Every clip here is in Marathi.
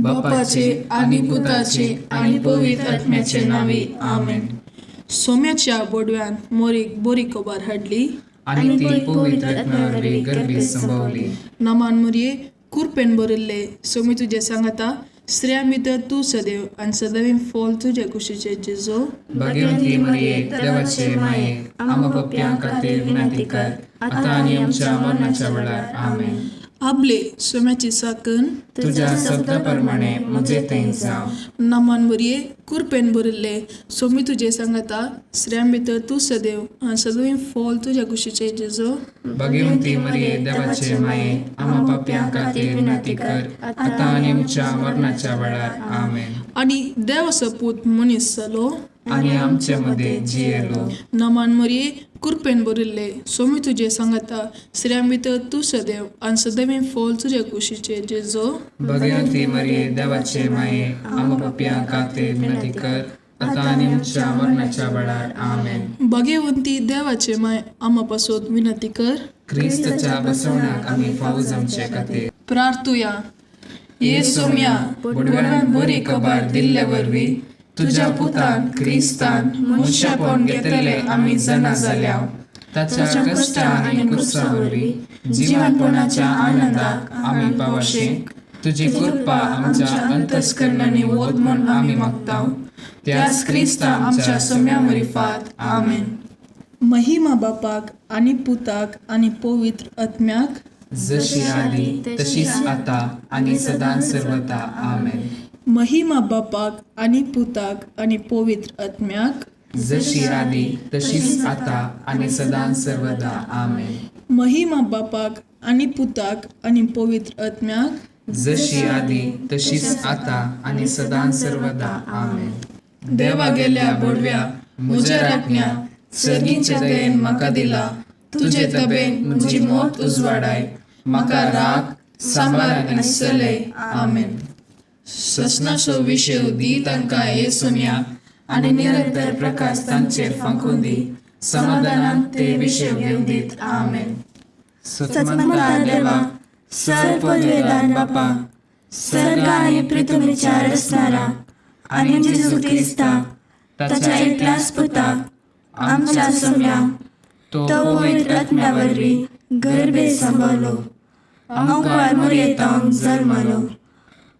बापाचे आणि पुताचे आणि पवित्र आत्म्याचे नावे आमेन. सोम्याच्या बोडव्यान मोरीक बोरी कोबार हाडली आणि ती पवित्र आत्म्यावरवी गर्भीत संभवली. नमान मुरये कुरपेन बरिल्ले सोमी तुझे सांगता स्त्रिया भितर तू सदैव आणि सदैव फॉल तुझे कुशीचे जेजो. भाग्यवंती मरिये देवाचे माये आम्हा पप्प्यां खातीर विनंती कर आता आणि आमच्या मरणाच्या वेळार आमेन. आपले सोम्याची साकन तुझ्या शब्दाप्रमाणे म्हजे थंय जावं. नमान मुरये कुरपेन बरिल्ले सोमी तुझे सांगता स्त्रिया भितर तू सदैव आणि सदैव फॉल तुझे कुशीचे जेजो. भाग्यवंती मरिये देवाचे माये आम्हा पप्प्यां खातीर विनंती कर आता आणि आमच्या मरणाच्या वेळार आमेन. आणि देवाचो पूत मनीस जालो आणि आमच्या मध्ये जियेलो. नमान मरिये कुरपेन बरिल्ले सोमी तुझे सांगता स्त्रिया भितर तू सदैव आणि सदैव फॉल तुझे कुशीचे जेजो. भाग्यवंती मरिये देवाचे माये आम्हा पप्प्यां खातीर विनंती कर आता आणि आमच्या मरणाच्या वेळार आमेन. भाग्यवंती देवाचे माय आम्हा पासून विनंती कर. क्रिस्ताच्या बसवण्याक आम्ही फावो जमचे खातीर प्रार्थुया. ये सोम्या बोडव्यान बरी खबर दिल्ले वरवी तुझ्या पुतान क्रिस्तान मनशापण घेतले आम्ही जना जाल्या. ताच्या कष्टा आणि कुर्सा वरवी जिवनपणाच्या आनंदाक आम्ही पावशेक तुझी कृपा आमच्या अंतस्करणाने वोद म्हूण आम्ही मागताव. त्याच क्रिस्ता आमच्या सोम्या मरिफात आमेन. महिमा बापाक आणि पुताक आणि पवित्र आत्म्याक जशी आली तशीच आता आणि सदां सर्वदा आमेन. महिमा बापाक आणि पुताक आणि पवित्र आत्म्याक जशी आली तशीच आता आणि सदां सर्वदा आमेन. महिमा बापाक आणि पुताक आणि पवित्र आत्म्याक जशी आली तशीच आता आणि सदां सर्वदा आमेन. देवा गेल्या बोडव्या म्हज्या राखण्या सर्गीच्या दयेन म्हाका दिला. तुझे तबेन म्हजी मोत उजवाडाय म्हाका राख सांबाळ आनी चलय आमेन. ससनाचो विशय दी तांकां ये सोम्या आनी निरंतर प्रकाश तांचेर फांकून दी. समाधानान ते विशय घेवन दीत आमेन. सत्मंता देवा सर पदवेदार बापा सर्ग आणि पृथ्वीच्या रचणारा आणि जेजू ख्रिस्ता ताच्या एकल्याच पुताक आमच्या सोम्या तो पवित्र आत्म्यावरवी गर्भे सांभाळलो. अंकुर मोरयेतांक जल्मलो.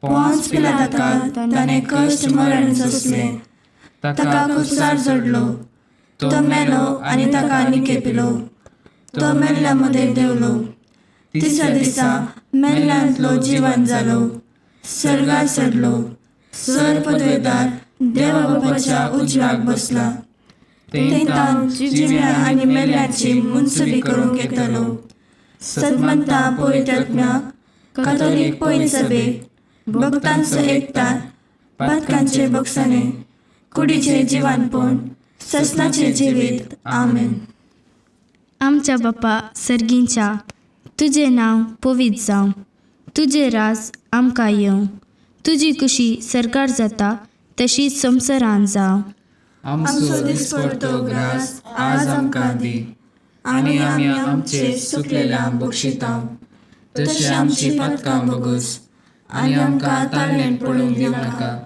पोंच पिलाताका ताणें कश्ट मरण सोंसले. ताका कुसार जोडलो. तो मेलो आनी ताका निकेपिलो. तो मेल्ल्या मध्ये देवलो. तिसऱ्या दिसा मेल्ल्यांतलो जिवंत जालो. सर्गार चडलो. सर पदवेदार देवा बापाच्या उजव्याक बसला. तेंतान जिव्या आनी मेल्ल्यांची मुनसुबी करूंक येतलो. सत्मंता पवित्र आत्म्याक कातोलीक पयली सभेक भक्तांचो एकठाण पातकांचे बक्षणे कुडीचे जिवानपण ससनाचे जिवीत आमेन. आमच्या बापा सर्गींच्या तुझे नाव पवित्र जावं. तुझे राज आमकां येवं. तुजी कुशी सरकार जाता तशीच संवसारांत जावं. आमचो दिसपडतो ग्रास आज आमकां दी आनी आमी आमचे सुकलेल्यांक बक्षितांव. तशी आमची पातकां बगूस आनी आमकां ताळणेन पडूंक दिवं नाका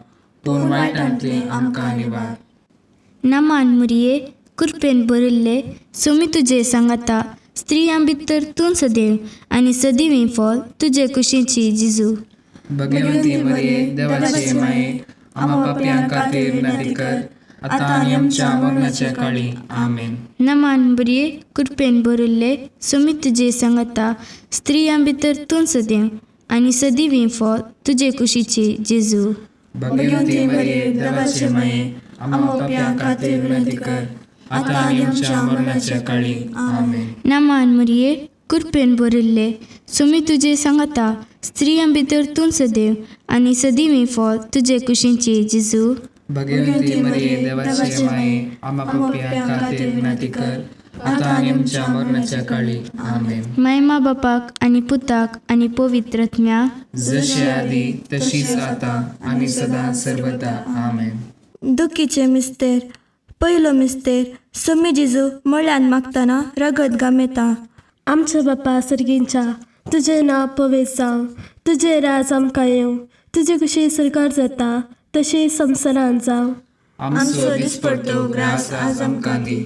पूण वायटांतले आमकां निवार. नमान मुरये कुरपेन बरिल्ले सोमी तुझे सांगता स्त्रियां भितर तूं सदैव आनी सदिवीं फॉल तुजे कुशीची जिजू. भाग्यवंती मरिये देवाचे माये आम्हा पापयां खातीर विनंती कर आता आणि आमच्या मरणाच्या काळी आमेन. नमान मुरये कुरपेन बरिल्ले सोमी तुझे सांगता स्त्रियां भितर तूं सदैव आनी सदिवीं फॉल तुजे कुशीची जेजू. भाग्यवंती मरिये देवाचे माये आम्हा पापयां खातीर विनंती कर आता आणि आमच्या मरणाच्या काळी आमेन. नमान मुरये कुरपेन बरिल्ले सोमी तुझे सांगता स्त्रियां भितर तूं सदैव आनी सदिवीं फॉल तुजे कुशीची जेजू. भाग्यवंती मरिये देवाचे माये आम्हा पापयां खातीर विनंती कर आता आणि आमच्या मरणाच्या काळी आमेन. महिमा बापाक आणि पुताक आणि पवित्र आत्म्याक जशी आदी तशीच आता आणि सदा सर्वदा आमेन. दुखीचे मिस्तेर पयलो मिस्तेर सोमी जेजू मळ्यान मागतना रगत गामेता. आमच्या बापा सर्गींच्या तुझे नाव पवित्र जावं. तुझे राज आमकां येवं. तुजे कशी सरकार जाता तशी संवसारांत जावं. आमचो दिसपडटो ग्रास आज आमकां दी,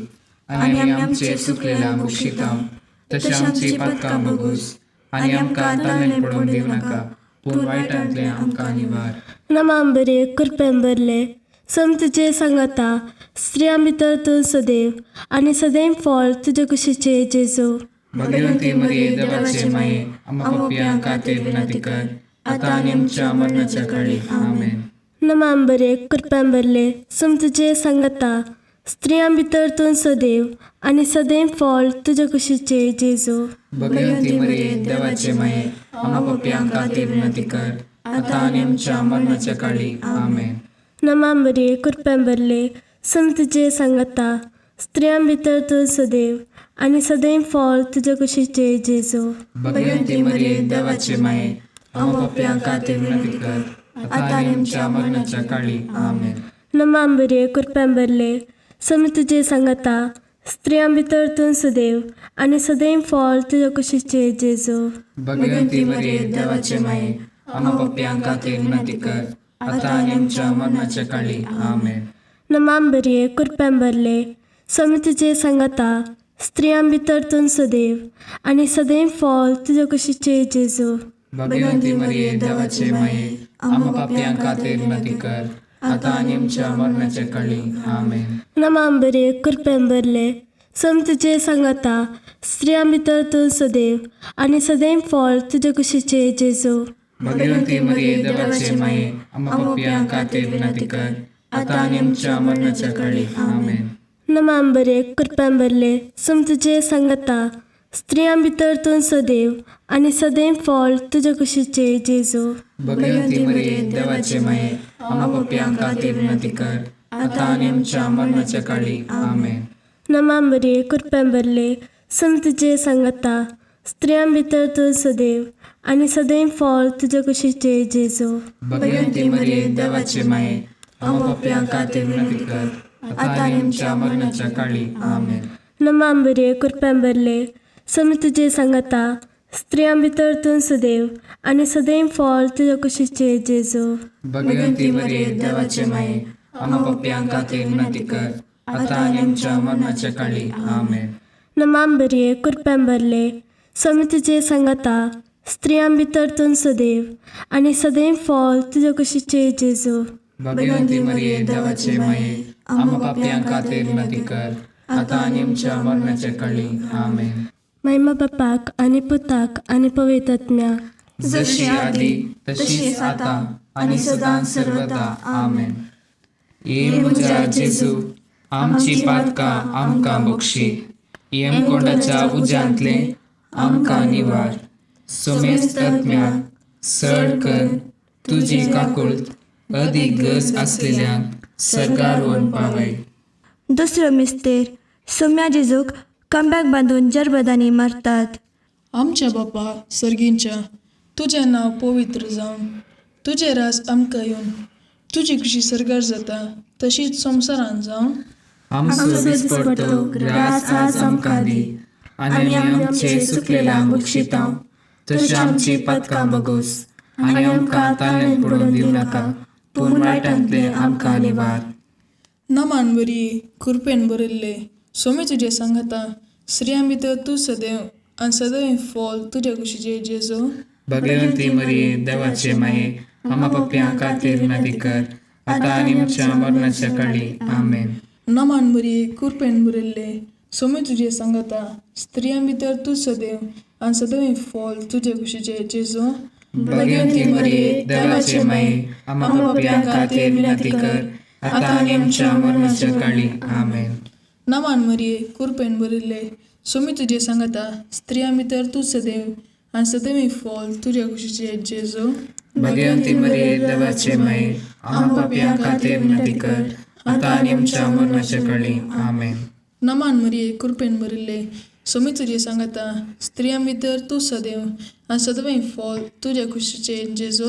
आनी आमी आमचे सुकलेल्या बुक्षितांव. तशी आमची पातकां बोगूस, आनी आमकां ताळमेळ पडोवंक दिवं नाका, पूण वायटांतले आमकां निवार. नमाम बरे कृपेन भरले सम तुजे सांगाता, स्त्रियां भितर तूं सदैव, आनी सदैव फळ तुजे कुशीचे जेजू. भगवंती मरिये देवाचे माये, आमकां पापियांक खातीर विनंती कर, आतां आनी आमच्या मरणाच्या काळी. आमेन. नमाम बरे कृपेन भरले सम तुजे सांगाता, स्त्रियां भितर तूं सदैव, आनी सदैव फळ तुजे कुशीचे जेजू. भगवंती मरिये देवाचे माये, आमकां पापियांक खातीर विनंती कर, आतां आनी आमच्या मरणाच्या काळी. आमेन. नमाम बरे कृपेन भरले सम तुजे सांगाता, स्त्रियां भितर तूं सदैव, आनी सदैव फळ तुजे कुशीचे जेजू. भगवंती मरिये देवाचे माये, आमकां पापियांक खातीर विनंती कर, आतां आनी आमच्या मरणाच्या काळी. आमेन. नमाम बरे कृपेन भरले सम तुजे सांगाता, स्त्रियां भितर तूं सदैव, आनी सदैव फळ तुजे कुशीचे जेजू. भगवंती मरिये देवाचे माये, आमकां पापियांक खातीर विनंती कर, आतां आनी आमच्या मरणाच्या काळी. आमेन. नमाम बरे कृपेन भरले सम तुजे सांगाता, स्त्रियां भितर तूं सदैव, आनी सदैव फळ तुजे कुशीचे जेजू. भगवंती मरिये देवाचे माये, आमकां पापियांक खातीर विनंती कर, आतां आनी आमच्या मरणाच्या काळी. आमेन. नमाम बरे कृपेन भरले सम तुजे सांगाता, स्त्रियां भितर तूं सदैव, आनी सदैव फळ तुजे कुशीचे जेजू. भगवंती मरिये देवाचे माये, आमकां पापियांक खातीर विनंती कर, आतां आनी आमच्या मरणाच्या काळी. आमेन. नमाम बरे कृपेन भरले सम तुजे सांगाता, स्त्रियां भितर तूं सदैव, आनी सदैव फळ तुजे कुशीचे जेजू. भगवंती मरिये देवाचे माये, आमकां पापियांक खातीर विनंती कर, आतां आनी आमच्या मरणाच्या काळी. आमेन. नमाम बरे कृपेन भरले सम तुजे सांगाता, स्त्रियां भितर तूं सदैव, आनी सदैव फळ तुजे कुशीचे जेजू. भगवंती मरिये देवाचे माये, आमकां पापियांक खातीर विनंती कर, आतां आनी आमच्या मरणाच्या काळी. आमेन. नमाम बरे कृपेन भरले सम तुजे सांगाता, स्त्रियां भितर तूं सदैव, आनी सदैव फळ तुजे कुशीचे जेजू. भगवंती मरिये देवाचे माये, आमकां पापियांक खातीर विनंती कर, आतां आनी आमच्या मरणाच्या काळी. आमेन. नमाम बरे कृपेन भरले सम तुजे सांगाता, स्त्रियां भितर तूं सदैव, आनी सदैव फळ तुजे कुशीचे जेजू. भगवंती मरिये देवाचे माये, आमकां पापियांक खातीर विनंती कर, आतां आनी आमच्या मरणाच्या काळी. आमेन. महिमा बापाक आनी पुताक आनी पवित्र आत्म्याक, जशी आदी तशीच आतां आनी सदां सर्वदा. आमेन. ये म्हज्या जेजू, आमची पातकां आमकां बक्षी, यमकोंडाच्या उज्यांतले आमकां निवार. सोमेस्त आत्म्याक सड कर तुजी काकूळट, अदीक गरज आसलेल्यांक सरकार व्हरून पावय. दुसरो मिस्तेर सोम्या जेजूक खांब्याक बांदून जरबदानी मारतात. आमच्या बापा सर्गींच्या, तुजें नांव पवित्र जावन, तुजें रास आमकां येवन, तुजी कशी सरकार जाता तशीच संवसारांत जावन. आमचो दिसपडटो ग्रास आज आमकां दी, आनी आमी आमचे सुकलेल्यांक बक्षितांव. तशी आमची पातकां बोगूस, आनी आमकां ताळमेळ पडोवंक दिवं नाका, पूण वायटांतले आमकां निवार. नमान बरी कृपेन बरयल्ले सोमी तुजे सांगाता, स्त्रियां भितर तूं सदैव, आनी सदैव फळ तुजे कुशीचे जेजू. भगवंती मरिये देवाचे माये, आमकां पापियांक खातीर विनंती कर, आतां आनी आमच्या मरणाच्या काळी. आमेन. नमान बरी कृपेन बरयल्ले सोमी तुजे सांगाता, स्त्रियां भितर तूं सदैव, आनी सदैव फळ तुजे कुशीचे जेजू. भगवंती मरिये देवाचे माये, आमकां पापियांक खातीर विनंती कर, आतां आनी आमच्या मरणाच्या काळी. आमेन. नमान मरिये कृपेन बरयल्ले सोमी तुजे सांगाता, स्त्रियां भितर तूं सदैव, आनी सदैव फळ तुजे कुशीचे जेजू. भगवंती मरिये देवाचे माये, आमकां पापियांक खातीर विनंती कर, आतां आनी आमच्या मरणाच्या काळी. आमेन. नमान मरिये कृपेन बरयल्ले सोमी तुजे सांगाता, स्त्रियां भितर तूं सदैव, आनी सदैव फळ तुजे कुशीचे जेजू.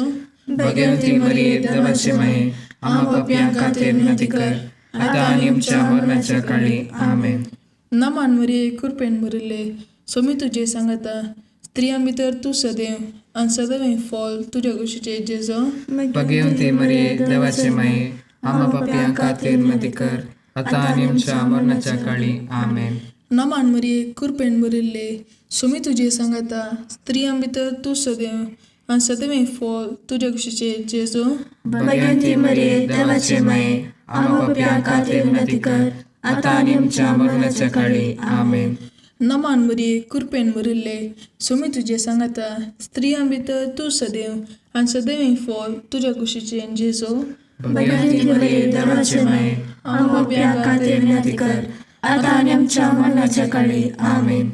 भगवंती मरिये देवाचे माये, आमकां पापियांक खातीर विनंती कर, आतां आनी आमच्या मरणाच्या काळी. आमेन. नमान मरिये कृपेन बरयल्ले सोमी तुजे सांगाता, स्त्रियां भितर तूं सदैव, आणि सदैव फॉल तुझ्या कुशीचे जेजो. भगवंती मरिये देवाचे माये आम्हा पापियां खातीर विनंती कर आता आणि आमच्या मरणाच्या काळी आमेन. नमान मरिये कृपेन भरिल्ले सुमी तुझे सांगता स्त्रियां भितर तू सदैव आणि सदैव फॉल तुझ्या कुशीचे जेजो. भगवंती मरिये देवाचे माये आम्हा पापियां खातीर विनंती कर आता आणि आमच्या मरणाच्या काळी आमेन. नमान मरिये कृपेन भरिल्ले सुमी तुझे सांगता स्त्रियां भितर तू सदैव आणि सदैव फॉल तुझ्या कुशीचे जेजो. भगवंती मरिये देवाचे माये आम्हा पापियां खातीर विनंती कर आता आणि आमच्या मरणाच्या काळी आमेन.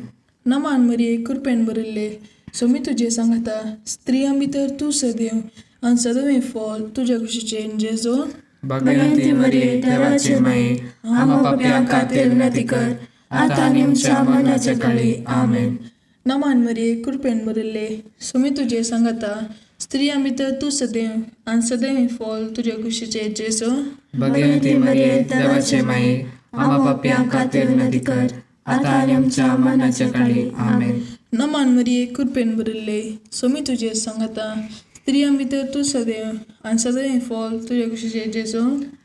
नमान मरिये कृपेन भरिल्ले सुमी तुझे सांगता स्त्रियां भितर तू सदैव आणि सदैव फॉल तुझ्या कुशीचे जेजो. भगवंती मरिये देवाचे माये आम्हा पापियां खातीर विनंती कर आता आणि आमच्या मरणाच्या काळी आमेन. नमान मरिये कृपेन भरिल्ले सुमी तुझे सांगता स्त्रियां भितर तू सदैव आणि सदैव फॉल तुझ्या कुशीचे जेजो. भगवंती मरिये देवाचे माये आम्हा पापियां खातीर विनंती कर आता आणि आमच्या मरणाच्या काळी आमेन. नमान मरिये कृपेन भरिल्ले सुमी तुझे सांगता स्त्रियां भितर तू सदैव आणि सदैव फॉल तुझ्या कुशीचे जेजो.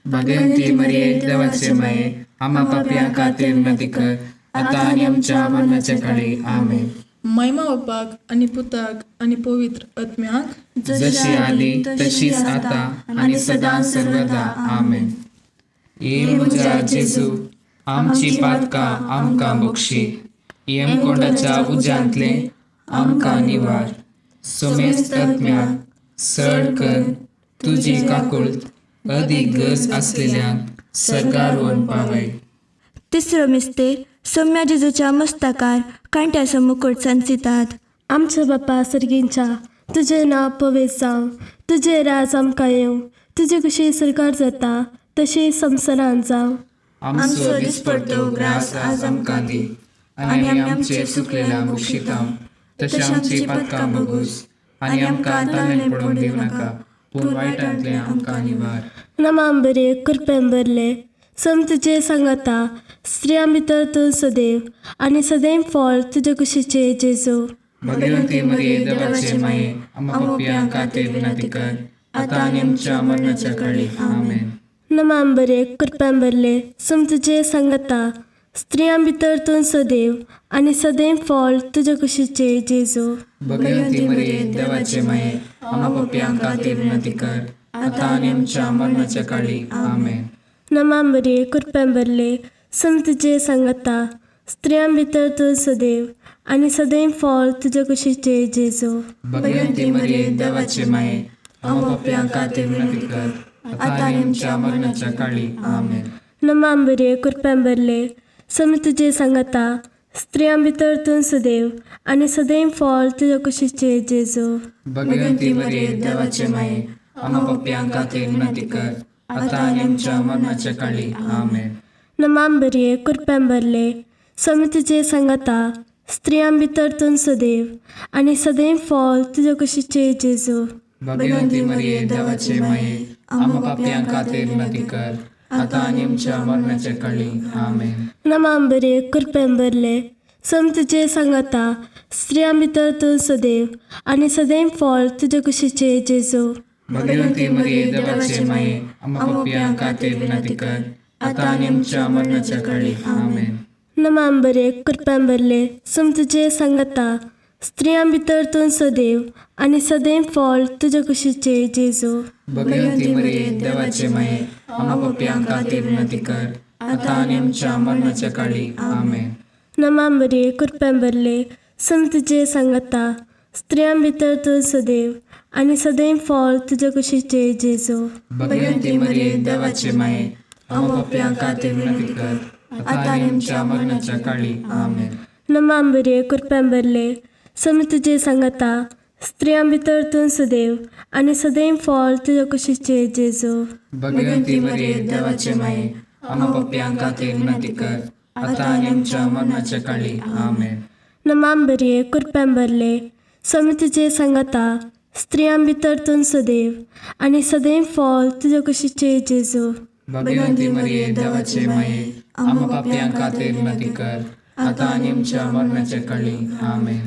भगवंती मरिये देवाचे माये आम्हा पापियां खातीर विनंती कर आता आणि आमच्या मरणाच्या काळी आमेन. महिमा बापाक आणि पुताक आणि पवित्र आत्म्याक जशी आली तशीच आता आणि सदा सर्वदा आमेन. ये म्हज्या जेजू आमची पातकां आमकां बक्षी येमकोंडाच्या उज्यांतले आमकां निवार. सोमेस्त आत्म्याक सड कर तुजी काकुळट अदीक गरज असलेल्यांक सरकार व्हरून पावय. तिसरो मिस्तेर सौम्या जेजूच्या मस्तकार कांट्याचो मुकुट संचितात. आमच्या बापा सर्गींच्या तुझे नांव पवित्र जावं, तुझे राज आमकां येवं, तुजे कशी सरकार जाता तशी संवसारांत जावं. आमचो दिसपडटो ग्रास आज आमकां दी आनी आमी आमचे चुकलेल्या बक्षितांव तशें आमची पातकां बगूस आनी आमकां ताणेन पडोवंक दिवं नाका पूण वायटांतले आमकां निवार. नमांबरे कृपेन भरले सम तुजे सांगता स्त्रियां भितर तूं सदैव आनी सदैव फॉल तुजे कुशीचे जेजू. भगवंती मरिये देवाचे माये आम्हा पापियां खातीर विनंती कर आता आनी आमच्या मरणाच्या काळी आमेन. नमांबरे कृपेन भरले सम तुजे सांगता स्त्रियां भितर तूं सदैव आनी सदैव फॉल तुजे कुशीचे जेजू. भगवंती मरिये देवाचे माये आम्हा पापियां खातीर विनंती कर आता आनी आमच्या मरणाच्या काळी आमेन. नमांबरे कृपेन भरले सम तुजे सांगता स्त्रियां भितर तूं सदैव आनी सदैव फॉल तुजे कुशीचे जेजू. भगवंती मरिये देवाचे माये आम्हा पापियां खातीर विनंती कर आता आनी आमच्या मरणाच्या काळी आमेन. नमांबरे कृपेन भरले सम तुजे सांगता स्त्रियां भितर तूं सदैव आनी सदैव फॉल तुजे कुशीचे जेजू. भगवंती मरिये देवाचे माये आम्हा पापियां खातीर विनंती कर आता आनी आमच्या मरणाच्या काळी आमेन. नमांबरे कृपेन भरले सम तुजे सांगता स्त्रियां भितर तूं सदैव आनी सदैव फॉल तुजे कुशीचे जेजू. भगवंती मरिये देवाचे माये आम्हा पापियां खातीर विनंती कर आता आनी आमच्या मरणाच्या काळी आमेन. नमांबरे कृपेन भरले सम तुजे सांगता स्त्रियां भितर तूं सदैव आनी सदैव फॉल तुजे कुशीचे जेजू. भगवंती मरिये देवाचे माये आम्हा पापियां खातीर विनंती कर आता आनी आमच्या मरणाच्या काळी आमेन. नमांबरे कृपेन भरले सम तुजे सांगता स्त्रियां भितर तूं सदैव आनी सदैव फॉल तुजे कुशीचे जेजू. भगवंती मरिये देवाचे माये आम्हा पापियां खातीर विनंती कर आता आनी आमच्या मरणाच्या काळी आमेन. नमांबरे कृपेन भरले सम तुजे सांगता स्त्रियां भितर तूं सदैव आनी सदैव फॉल तुजे कुशीचे जेजू. भगवंती मरिये देवाचे माये आम्हा पापियां खातीर विनंती कर आता आनी आमच्या मरणाच्या काळी आमेन. नमांबरे कृपेन भरले सम तुजे सांगता स्त्रियां भितर तूं सदैव आनी सदैव फॉल तुजे कुशीचे जेजू. भगवंती मरिये देवाचे माये आम्हा पापियां खातीर विनंती कर आता आनी आमच्या मरणाच्या काळी आमेन. नमांबरे कृपेन भरले सम तुजे सांगता स्त्रियां भितर तूं सदैव आनी सदैव फॉल तुजे कुशीचे जेजू. भगवंती मरिये देवाचे माये आम्हा पापियां खातीर विनंती कर आता आनी आमच्या मरणाच्या काळी आमेन.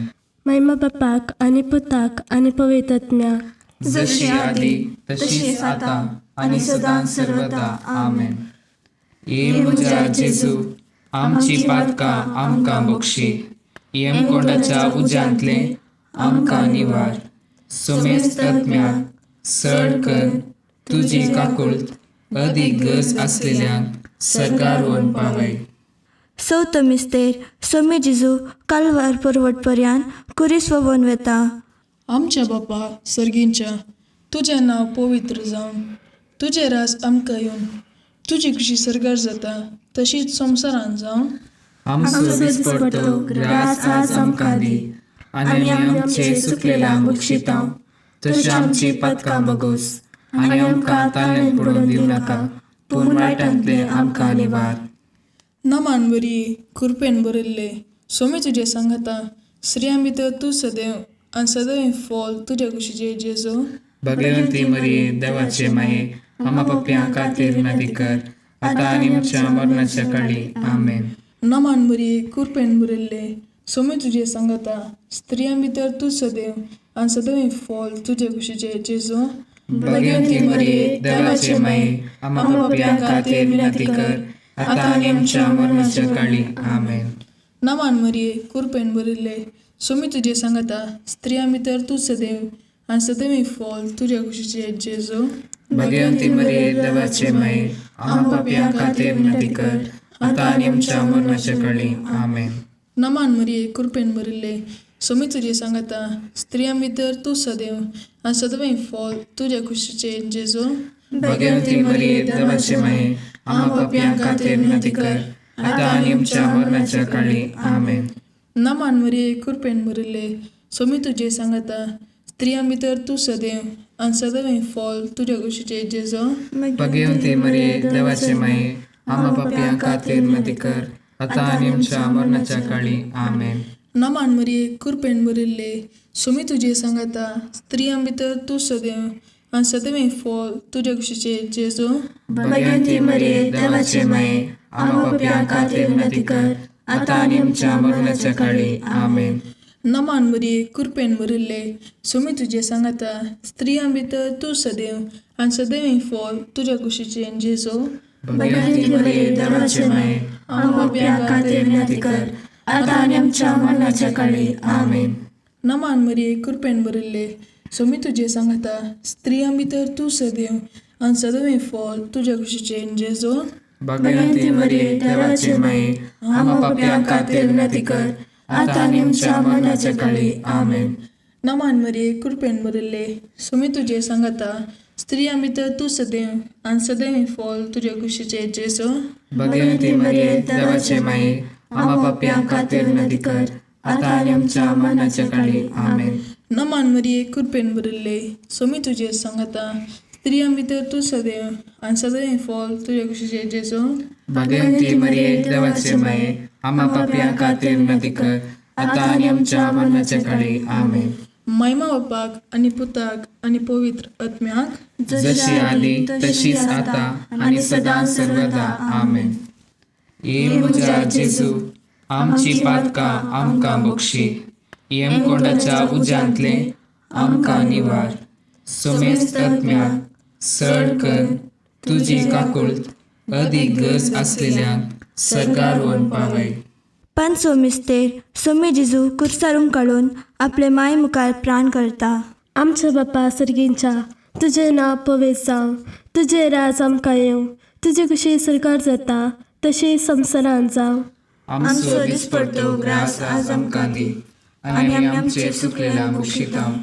महिमा बापाक आनी पुताक आनी पवित्र आत्म्याक जशी आदी तशीच आता आणि सदां सर्वदा आमेन. ये म्हज्या जेजू आमची पातकां आमकां बक्षी, येमकोंडाच्या उज्यांतले आमकां निवार. सोमेस्त आत्म्याक सड कर तुजी काकुळट अदीक गरज आसलेल्यांक सरकार व्हरून पावय. चवथो मिस्तेर सोमी जेजू कालवार परवटपर्यंत कुरीस वोवन वेता. आमच्या बापा सर्गींच्या तुजें नांव पवित्र जावन तुजें रास आमकां येवन तुजी कशी सरकार जाता तशीच संवसारांत जावन आमचो दिसपडटो ग्रास आज आमकां दी, आनी आमी आमचे सुकलेल्यांक बक्षितांव. तशी आमची पातकां बगोस, आनी आमकां ताळ्यांत पडून दिवं नाका, पूण वायटांतले आमकां निवार. नमान बरी कृपेन बरयल्ले सोमी तुजे सांगाता, स्त्रियां भितर तूं सदैव आनी सदैव फॉल तुज्या कुशीचे जेजू. भगवंती मरिये देवाचे माये, आम्हा पापयां खातीर विनंती कर, आतां आनी आमच्या मरणाच्या काळी आमेन. नमान बरी कृपेन बरयल्ले सोमी तुजे सांगाता, स्त्रियां भितर तूं सदैव आनी सदैव फॉल तुज्या कुशीचे जेजू. भगवंती मरिये देवाचे माये, आम्हा पापयां खातीर विनंती कर, आतां आनी आमच्या मरणाच्या काळी आमेन. नमान मरिये कृपेन बरयल्ले सोमी तुजे सांगाता, स्त्रियां भितर तूं सदैव आनी सदैव फॉल तुज्या कुशीचे जेजू. भगवंती मरिये देवाचे माये, आम्हा पापयां खातीर विनंती कर, आतां आनी आमच्या मरणाच्या काळी आमेन. नमान मरिये कृपेन बरयल्ले सोमी तुजे सांगाता, स्त्रियां भितर तूं सदैव आनी सदैव फॉल तुज्या कुशीचे जेजू. भगवंती मरिये देवाचे माये, आम्हा पापयां खातीर विनंती कर, आतां आनी आमच्या मरणाच्या काळी आमेन. नमान मरिये कृपेन बरयल्ले सोमी तुजे सांगाता, स्त्रियां भितर तूं सदैव आनी सदैव फॉल तुज्या कुशीचे जेजू. भगवंती मरिये देवाचे माये, आम्हा पापयां खातीर विनंती कर, आतां आनी आमच्या मरणाच्या काळी आमेन. नमान मरिये कृपेन बरयल्ले सोमी तुजे सांगाता, स्त्रियां भितर तूं सदैव आनी सदैव फॉल तुज्या कुशीचे जेजू. भगवंती मरिये देवाचे माये, आम्हा पापयां खातीर विनंती कर, आतां आनी आमच्या मरणाच्या काळी आमेन. नमान मरिये कृपेन बरयल्ले सोमी तुजे सांगाता, स्त्रियां भितर तूं सदैव आनी सदैव फॉल तुज्या कुशीचे जेजू. भगवंती मरिये देवाचे माये, आम्हा पापयां खातीर विनंती कर, आतां आनी आमच्या मरणाच्या काळी आमेन. नमान मरिये कृपेन बरयल्ले सोमी तुजे सांगाता, स्त्रियां भितर तूं सदैव आनी सदैव फॉल तुज्या कुशीचे जेजू. भगवंती मरिये देवाचे माये, आम्हा पापयां खातीर विनंती कर, आतां आनी आमच्या मरणाच्या काळी आमेन. नमान मरिये कृपेन बरयल्ले सोमी तुजे सांगाता, स्त्रियां भितर तूं सदैव आनी सदैव फॉल तुज्या कुशीचे जेजू. भगवंती मरिये देवाचे माये, आम्हा पापयां खातीर विनंती कर, आतां आनी आमच्या मरणाच्या काळी आमेन. नमान मरिये कृपेन बरयल्ले सोमी तुजे सांगाता, स्त्रियां भितर तूं सदैव आनी सदैव फॉल तुज्या कुशीचे जेजू. भगवंती मरिये देवाचे माये, आम्हा पापयां खातीर विनंती कर, आतां आनी आमच्या मरणाच्या काळी आमेन. महिमा बापाक आनी पुताक आनी पवित्र आत्म्याक जशी आदी तशीच आता आणि सदां सर्वदा आमेन. ये म्हज्या जेजू आमची पातकां आमकां बक्षी, येमकोंडाच्या उज्यांतले आमकां निवार. सोमेस्त आत्म्याक सड कर तुजी काकुळट अदीक गरज आसलेल्यांक सरकार व्हरून पावय. पांचवो मिस्तेर सोमी जेजू कुर्सारून काडून आपले माय मुखार प्राण करता. आमच्या बापा सर्गींच्या तुजें नांव पवित्र जावं, तुजें राज आमकां येवं, तुजी कशी सरकार जाता तशी संवसारांत जावं. आमचो दिसपडटो ग्रास आज आमकां दी, आनी आमी आमचे सुकलेल्यांक बक्षितांव.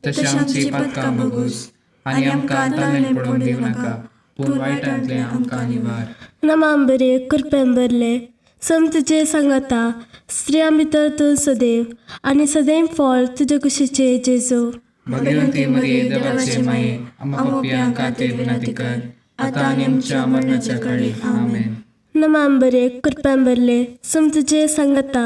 तशी आमची पातकां बगूस, आनी आमकां ताळ्यांत पडून दिवं नाका, पूण वायटांतले आमकां निवार. नमान बरे कृपेन बरले सोमी तुजे सांगाता, स्त्रियां भितर तूं सदैव आनी सदैव फॉल तुज्या कुशीचे जेजू. भगवंती मरिये देवाचे माये, आम्हा पापयां खातीर विनंती कर, आतां आनी आमच्या मरणाच्या काळी आमेन. नमान बरे कृपेन बरले सोमी तुजे सांगाता,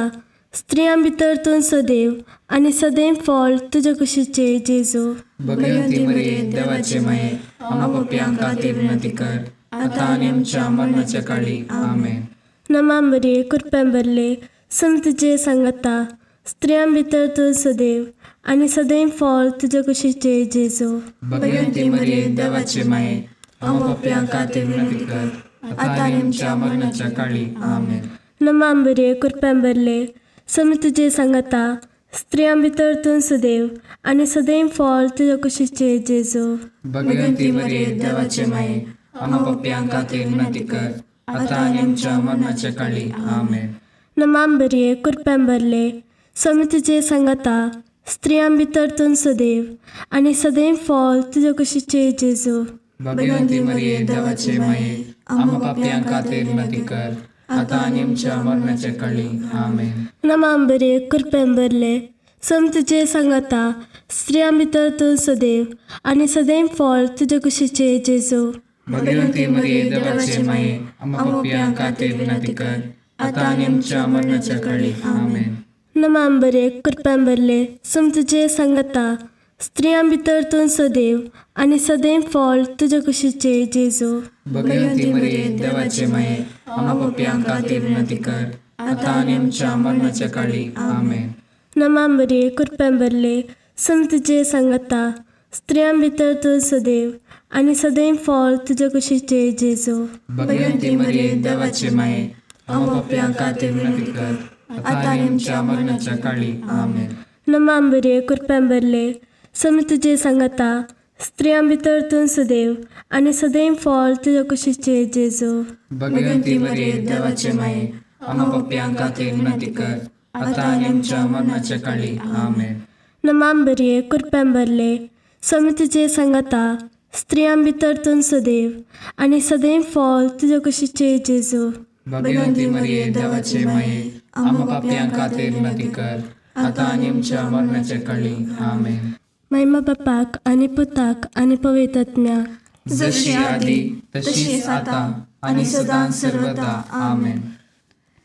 स्त्रियां भितर तूं सदैव आनी सदैव फॉल तुज्या कुशीचे जेजू. भगवंती मरिये देवाचे माये, आम्हा पापयां खातीर विनंती कर, आतां आनी आमच्या मरणाच्या काळी आमेन. नमान बरे कृपेन बरले सोमी तुजे सांगाता, स्त्रियां भितर तूं सदैव आनी सदैव फळ तुज्या कुशीचे जेजू. भगवंती मरिये देवाचे माये, आमकां पाप्यांक खातीर विनंती कर, आता आनी आमच्या मरणाच्या काळी. आमेन. नमांबरे कृपेंबरले समी तुजे सांगता स्त्रियां भितर तूं सदैव आनी सदैव फळ तुज्या कुशीचे जेजू. भगवंती मरिये देवाचे माये, आमकां पाप्यांक खातीर विनंती कर, आता आनी आमच्या मरणाच्या काळी. आमेन. नमांबरे कृपेंबरले समी तुजे सांगता स्त्रियां भितर तूं सदैव आनी सदैव फळ तुज्या कुशीचे जेजू. भगवंती मरिये देवाचे माये, आमकां पाप्यांक खातीर विनंती कर, आता आनी आमच्या मरणाच्या काळी. आमेन. नमांबरे कृपेंबरले समी तुजे सांगता स्त्रियां भितर तूं सदैव आनी सदैव फळ तुज्या कुशीचे जेजू. भगवंती मरिये देवाचे माये, आमकां पाप्यांक खातीर विनंती कर, आता आनी आमच्या मरणाच्या काळी. आमेन. नमांबरे कृपेंबरले समी तुजे सांगता स्त्रियां भितर तूं सदैव आनी सदैव फळ तुज्या कुशीचे जेजू. भगवंती मरिये देवाचे माये, आमकां पाप्यांक खातीर विनंती कर, आता आनी आमच्या मरणाच्या काळी. आमेन. नमांबरे कृपेंबरले समी तुजे सांगता स्त्रियां भितर तूं सदैव आनी सदैव फळ तुज्या कुशीचे जेजू. भगवंती मरिये देवाचे माये, आमकां पाप्यांक खातीर विनंती कर, आता आनी आमच्या मरणाच्या काळी. आमेन. नमांबरे कृपेंबरले समी तुजे सांगता स्त्रियां भितर तूं सदैव आनी सदैव फळ तुज्या कुशीचे जेजू. भगवंती मरिये देवाचे माये, आमकां पाप्यांक खातीर विनंती कर, आता आनी आमच्या मरणाच्या काळी. आमेन. नमांबरे कृपेंबरले समी तुजे सांगता स्त्रियां भितर तूं सदैव आनी सदैव फळ तुज्या कुशीचे जेजू. भगवंती मरिये देवाचे माये, आमकां पाप्यांक खातीर विनंती कर, आता आनी आमच्या मरणाच्या काळी. आमेन. महिमा बापाक आनी पुताक आनी पवित्र आत्म्याक, जशी आदी तशीच आता आनी सदां सर्वदा. आमेन.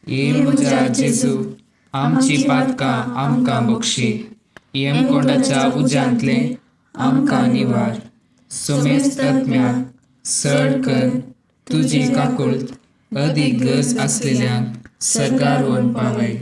ये म्हज्या जेजू, आमची पातकां आमकां बक्षी, यमकोंडाच्या उज्यांतले आमकां निवार. सोमेस्त आत्म्याक सड कर तुजी काकुळट अदीक गरज आसलेल्यांक सर्गार व्हरून पावय.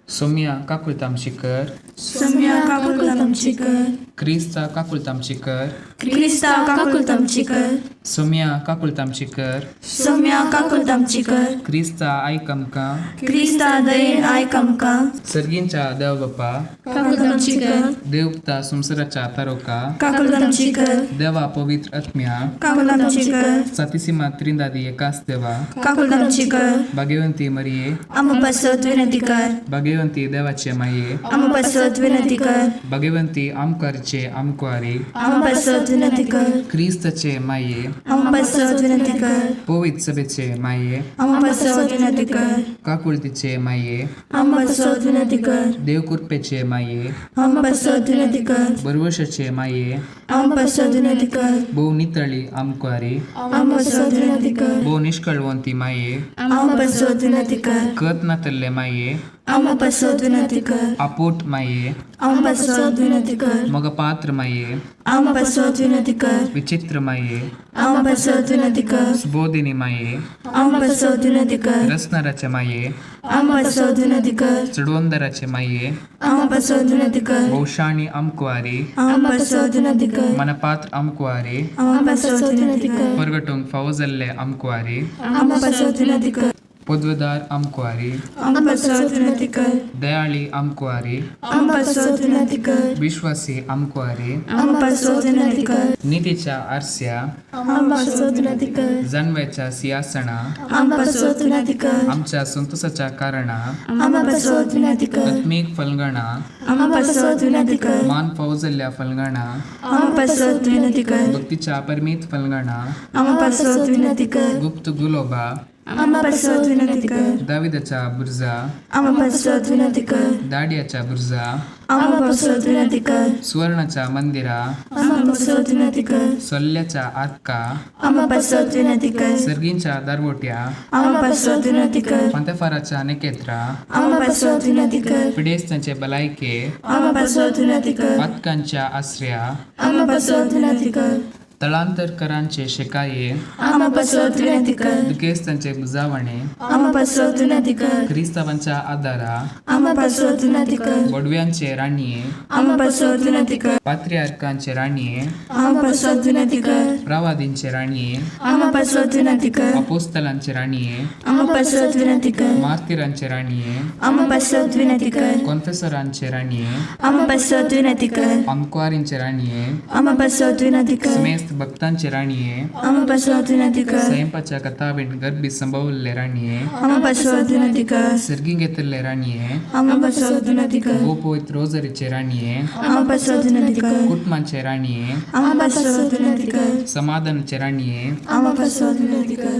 सोम्या काकुळट आमची कर, सम्या काकुळट आमची कर, क्रिस्ता काकुळट आमची कर, क्रिस्ता काकुळट आमची कर, सोम्या काकुळट आमची कर, सम्या काकुळट आमची कर, क्रिस्ता आयक आमकां. क्रिस्ता दयेन आयक आमकां. सर्गींच्या देव बापा, काकुळट आमची कर, देवता संवसाराच्या तारोका, काकुळट आमची कर, देवा पवित्र आत्म्या, काकुळट आमची कर, सातिसिमा त्रिंदादी एकाच देवा, काकुळट आमची कर. भाग्यवंती मरिये, आम पासत विनंती कर, भाग्यवंती देवाचे माये, आम पासत विनंती कर, भाग्यवंती आमकारीचे आमकुआरी, आम पासत विनंती कर, क्रिस्तचे माये, आम पासत विनंती कर, पवित्र सभेचे माये, आम पासत विनंती कर, काकुळतीचे माये, आम पासत विनंती कर, देवकृपेचे माये, आम पासत विनंती कर, बरवशाचे माये, आम पासत विनंती कर, भोव नितळी आमकुआरी, आम पासत विनंती कर, भोव निष्कळवंती माये, आम पासत विनंती कर, कत नातल्ले माये, आम पासत विनंती कर, आपोट माये, आम पासत विनंती कर, मग पात्र माये, आम पासत विनंती कर, विचित्र माये, आम पासत विनंती कर, सुबोधिनी माये, आम पासत विनंती कर, रसनाराचे माये, आम पासत विनंती कर, चडवंदराचे माये, आम पासत विनंती कर, भौशाणी आमकुआरी, आम पासत विनंती कर, मनपात्र आमकुआरी, आम पासत विनंती कर, परगटूंक फावो जाल्ले आमकुआरी, आम पासत विनंती कर, पदवेदार आमकुआरी, आम पासत विनंती कर, दयाळी आमकुआरी, आम पासत विनंती कर, विश्वासी आमकुआरी, आम पासत विनंती कर, नीतीच्या आरस्या, आम पासत विनंती कर, जाणव्याच्या सिंहासना, आम पासत विनंती कर, आमच्या संतोषाच्या कारणा, आम पासत विनंती कर, आत्मीक फलगणा, आम पासत विनंती कर, मान फावो जाल्ल्या फलगणा, आम पासत विनंती कर, भक्तीच्या परमीत फलगणा, आम पासत विनंती कर, गुप्त गुलोबा, आम पासत विनंती कर, दाविदाच्या बुर्जा, आम पासत विनंती कर, दाडियाच्या बुर्जा, आम पासत विनंती कर, सुवर्णाच्या मंदिरा, आम पासत विनंती कर, सोल्ल्याच्या आर्का, आम पासत विनंती कर, सर्गींच्या दारवोट्या, आम पासत विनंती कर, पंतफाराच्या नकेत्रा, आम पासत विनंती कर, पिडेस्तांचे भलायके, आम पासत विनंती कर, पातकांच्या आश्रया, आम पासत विनंती कर, तळांतरकरांचे शेकाये आम्हा पासत विनंती कर दुखेस्तांचे बुजावणे आम्हा पासत विनंती कर क्रिस्तावांच्या आदारा आम्हा पासत विनंती कर बोडव्यांचे राणीये आम्हा पासत विनंती कर पात्रियार्कांचे राणीये आम्हा पासत विनंती कर प्रवादींचे राणीये आम्हा पासत विनंती कर अपोस्तलांचे राणीये आम्हा पासत विनंती कर मार्तिरांचे राणीये आम्हा पासत विनंती कर कॉन्फेसरांचे राणीये आम्हा पासत विनंती कर अंक्वारींचे राणीये आम्हा पासत विनंती कर समेस्त भक्तांचे राणीये आम्हा पासत विनंती कर स्वयंपाच्या कथावीण गर्भी संभवले राणीये आम्हा पासत विनंती कर सर्गी घेतले राणीये आम्हा पासत विनंती कर ओ पवित्र रोजरीचे राणीये आम्हा पासत विनंती कर कुटुंबांचे राणीये आम्हा पासत विनंती कर समाधानाचे राणीये आम्हा पासत विनंती कर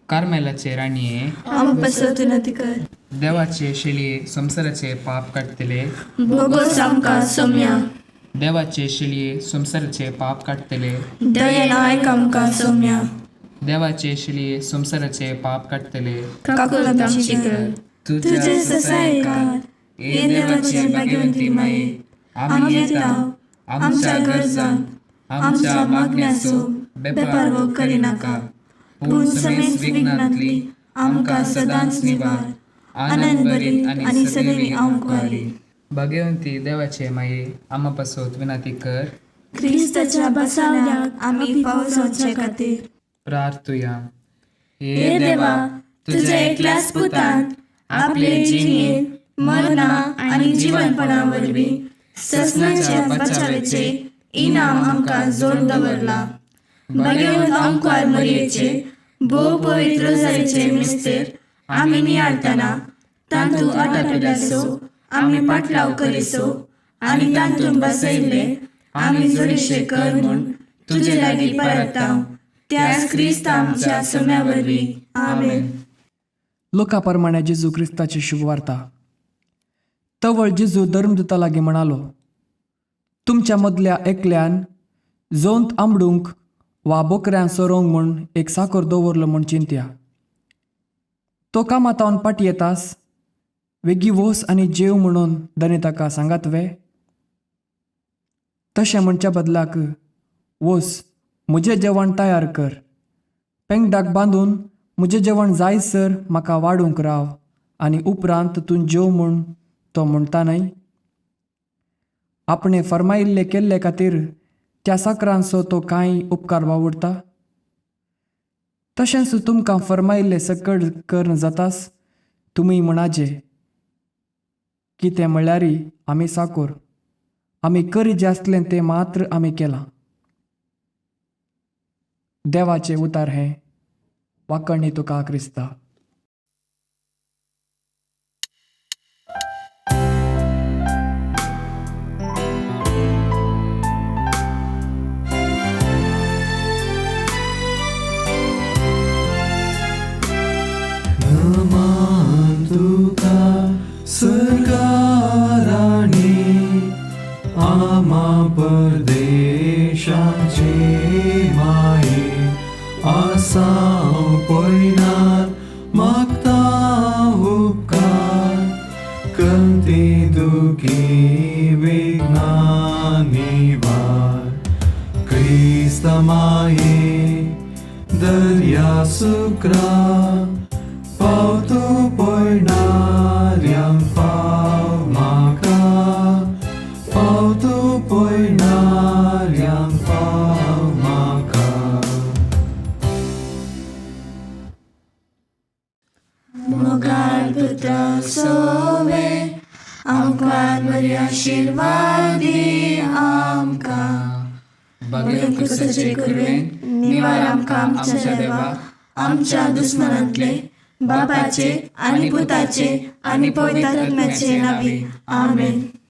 कार्मेलाचे राणीये आम्हा पासत विनंती कर देवाचे शेळये संसाराचे पाप काढतले भोगोस आमकां सौम्या देवाचे शेळये संसाराचे पाप काढतले दयेन आयक आमकां सौम्या देवाचे शेळये संसाराचे पाप काढतले काकूल आमची कर तुझे ससायकार हे देवाचे भाग्यवंती माये आम्ही येताव आमच्या गरजांक आमच्या मागण्याचो बेपार वो करिनाका पूण समेस्त विघ्नांतली आमकां सदांच निवार आनंद बरी आनी सदैवी आमकारी भाग्यवंती देवाचे माये आम्हा पासत विनंती कर क्रिस्ताच्या बसावण्याक आम्ही पाव जावचे खातीर प्रार्थुया हे देवा तुझ्या एकल्याच पुतान आपले जिणेन मरणा आनी जीवनपणा वरवीं ससनाच्या बचावेचे इनाम आमकां जोड दवरला भाग्यवंत ओंकार मरियेचे भोव पवित्र रोजारीचे मिस्तेर आमी नियाळतना तांतू आटापिल्यासो आमी पाटलाव करिसो आनी तांतून बसयले आमी जोडीशे कर म्हूण तुजे लागीं परतांव त्याच क्रिस्त आमच्या सौम्या वरवीं आमेन. लोकाप्रमाणे जेजू क्रिस्ताची शुभवार्ता. तवळ जेजू धर्मदूता लागीं म्हणालो, तुमच्या मदल्या एकल्यान जोंत आंबडूंक वा बोकऱ्यां सोरोंक म्हूण एक साकर दवरलो म्हूण चिंत्या. तो कामातावन पाटी येतास वेगी वोस आनी जेव म्हणून दानी ताका सांगात वे. तशें म्हणच्या बदलाक वोस म्हजें जेवण तयार कर, पेंगडाक बांदून म्हजें जेवण जायसर म्हाका वाडूंक राव आनी उपरांत तूं जेव म्हूण तो म्हणटा न्हय. आपणे फरमायिल्ले केल्ले खातीर त्या साकरांचो तो कांय उपकार वावुरता. तशेंच तुमकां फरमायिल्ले सकड कर जातास तुमी म्हणाजे कितें म्हणल्यारी आमी साकोर, आमी करी जें आसलें तें मात्र आमी केलां. देवाचें उतार हें. वाकणी तुका क्रिस्ता. नमान तुका सर्गाराणी आमा परदेशाचे माये आसां पयनार मागता उपकार कंती दुखी विघ्नांनी वार क्रिस्त माये दर्या सुक्रा पावतो पयणाऱ्यांक पाव म्हाका पावतो पयणाऱ्यांक पाव म्हाका. मोगाळ पुत्र सोवे आमकां बरी आशिर्वाद दी आमकां. भाग्यवंत क्रिस्ताचे कुरवेन निवार आमकां आमच्या देवा आमच्या दुस्मनांतले बापाचे आनी पुताचे आनी पवित्र आत्म्याचे नांवी आमेन.